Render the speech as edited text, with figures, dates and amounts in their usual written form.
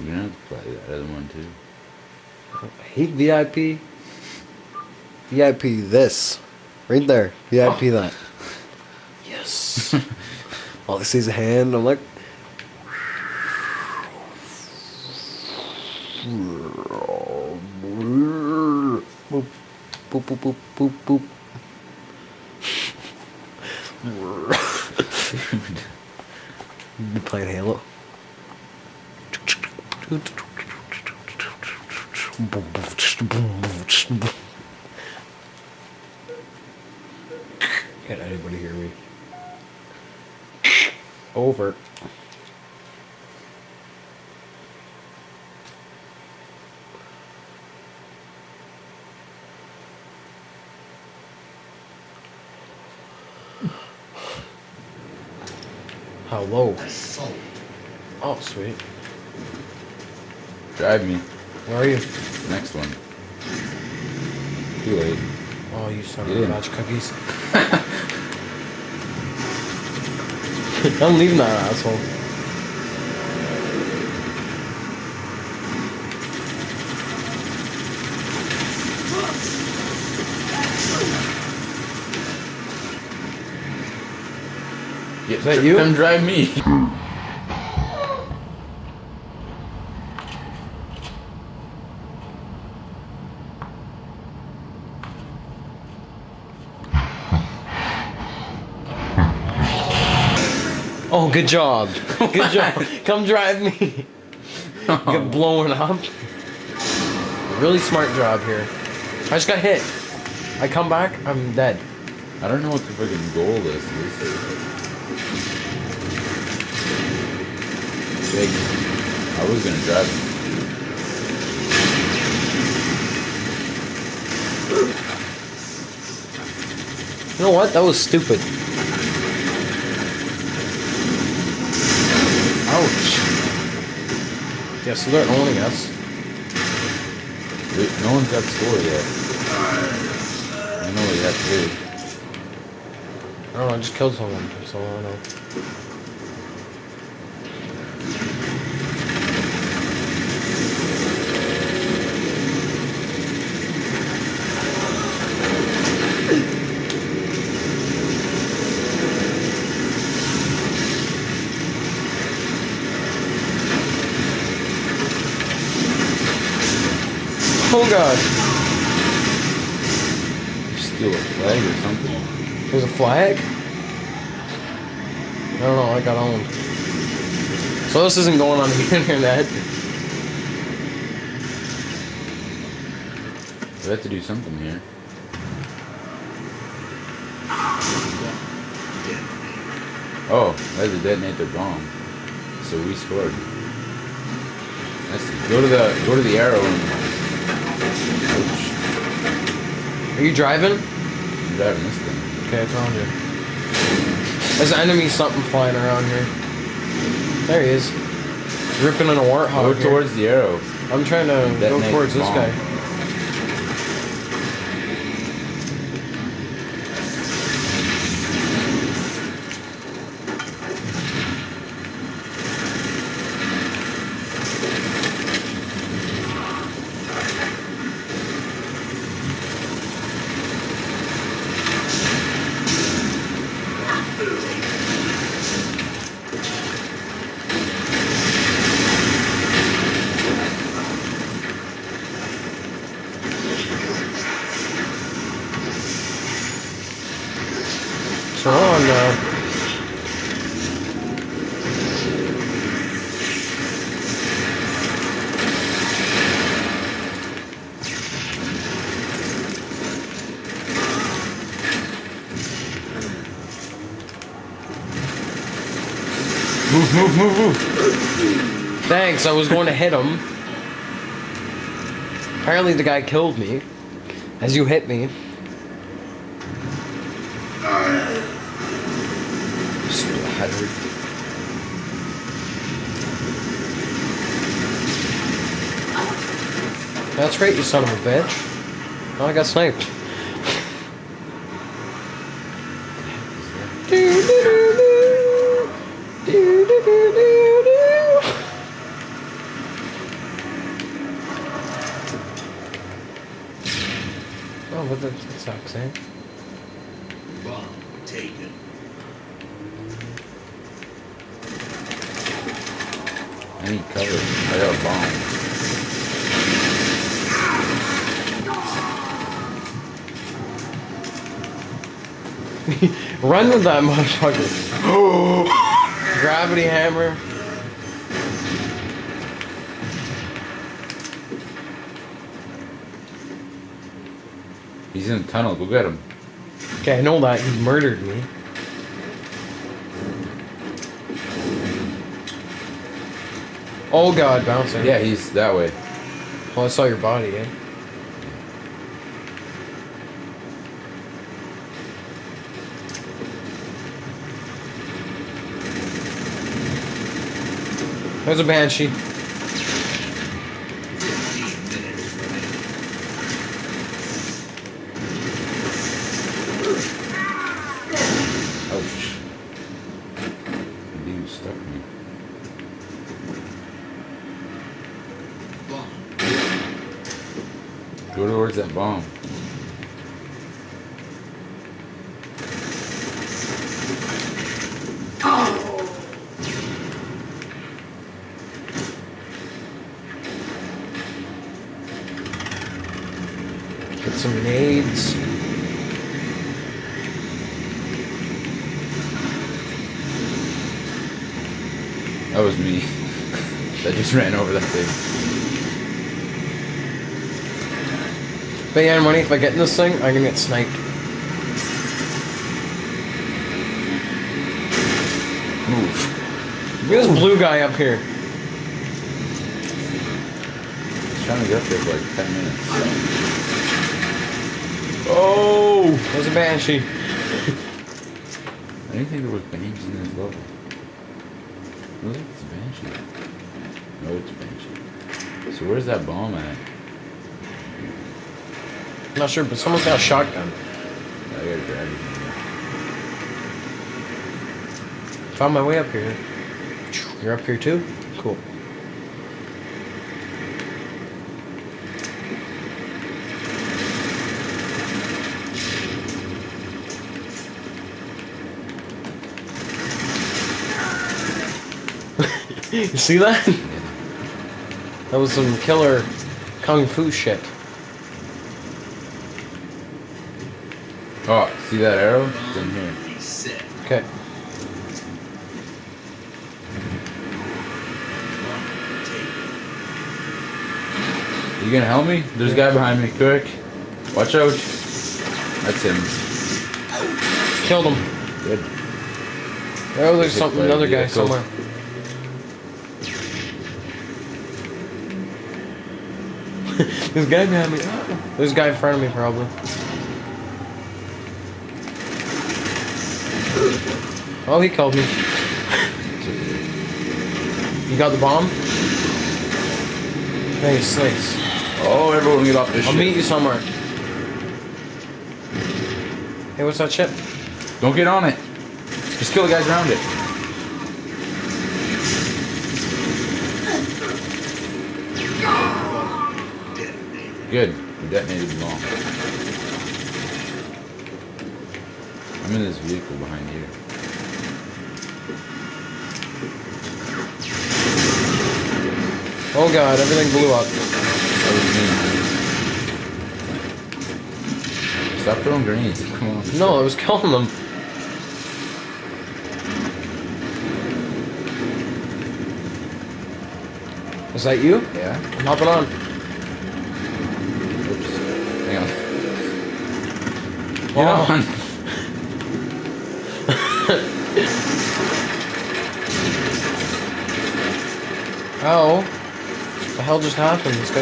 You're gonna have to play that other one too. I hate VIP. VIP this. Right there. VIP that. Yes. All I see is a hand. I'm like. Boop, boop, boop, boop, boop, boop. You playing Halo? Can't anybody hear me? Over. How low? Oh, sweet. Drive me. Where are you? Next one. Too late. Oh, you son of Yeah. a batch cookies. I'm leaving that asshole. Yeah, Is that you? Come drive me. Oh, good job. Good job. Come drive me. Get blown up. Really smart job here. I just got hit. I come back, I'm dead. I don't know what the freaking goal this is. Big. I was gonna drive him. You know what? That was stupid. Ouch. Yeah, so they're owning us. Wait, no one's got score yet. I know what you have to do. I don't know, I just killed someone, so I don't know. Oh god. Steal a flag or something. There's a flag? I don't know, I got owned. So this isn't going on the internet. We have to do something here. Oh, that's to detonate their bomb. So we scored. Let's go to the arrow and ouch. Are you driving? I'm driving this thing. Okay, I found you. There's an enemy something flying around here. There he is. Ripping in a warthog. Go here. towards the arrow. I'm trying to go Detonate towards this bomb. guy. So on now. Move. Thanks, I was going to hit him. Apparently the guy killed me. As you hit me. Splattered. That's right, you son of a bitch. Oh, I got sniped. Oh, but that sucks, eh? Bomb taken. I need cover. I got a bomb. Run with that motherfucker. Gravity hammer. He's in the tunnel. Go get him. Okay, I know that. He murdered me. Oh god, bouncing. Yeah, he's that way. Well, I saw your body, eh? There's a banshee. 15 minutes remaining. Ouch. Dude stuck me. Bomb. Go towards that bomb. Get some nades. That was me. That just ran over that thing. But yeah, money, if I get in this thing, I'm gonna get sniped. Move. Look at this blue guy up here. He's trying to get up there for like 10 minutes. Oh! There's a banshee. I didn't think there was banshees in this level. Look, it's a banshee. No, it's a banshee. So where's that bomb at? I'm not sure, but someone's got a shotgun. I gotta grab it. Found my way up here. You're up here too? Cool. You see that? That was some killer kung fu shit. Oh, see that arrow? It's in here. Reset. Okay. Bomb taken. You gonna help me? There's a guy behind me. Quick. Watch out. That's him. Killed him. Good. Oh, there's Good something, play, another guy vehicle. somewhere. There's a guy behind me. There's a guy in front of me, probably. Oh, he killed me. You got the bomb? Nice, nice. Oh, everyone get off this I'll shit. meet you somewhere. Hey, what's that ship? Don't get on it. Just kill the guys around it. Detonated. Good. We detonated the bomb. I'm in this vehicle behind you. Oh god, everything blew up. That was me. Stop throwing grenades. Come on. No, I was killing them. Is that you? Yeah? I'm hopping on. Oops. Hang on. Get Wow. on. Oh. What the hell just happened? This guy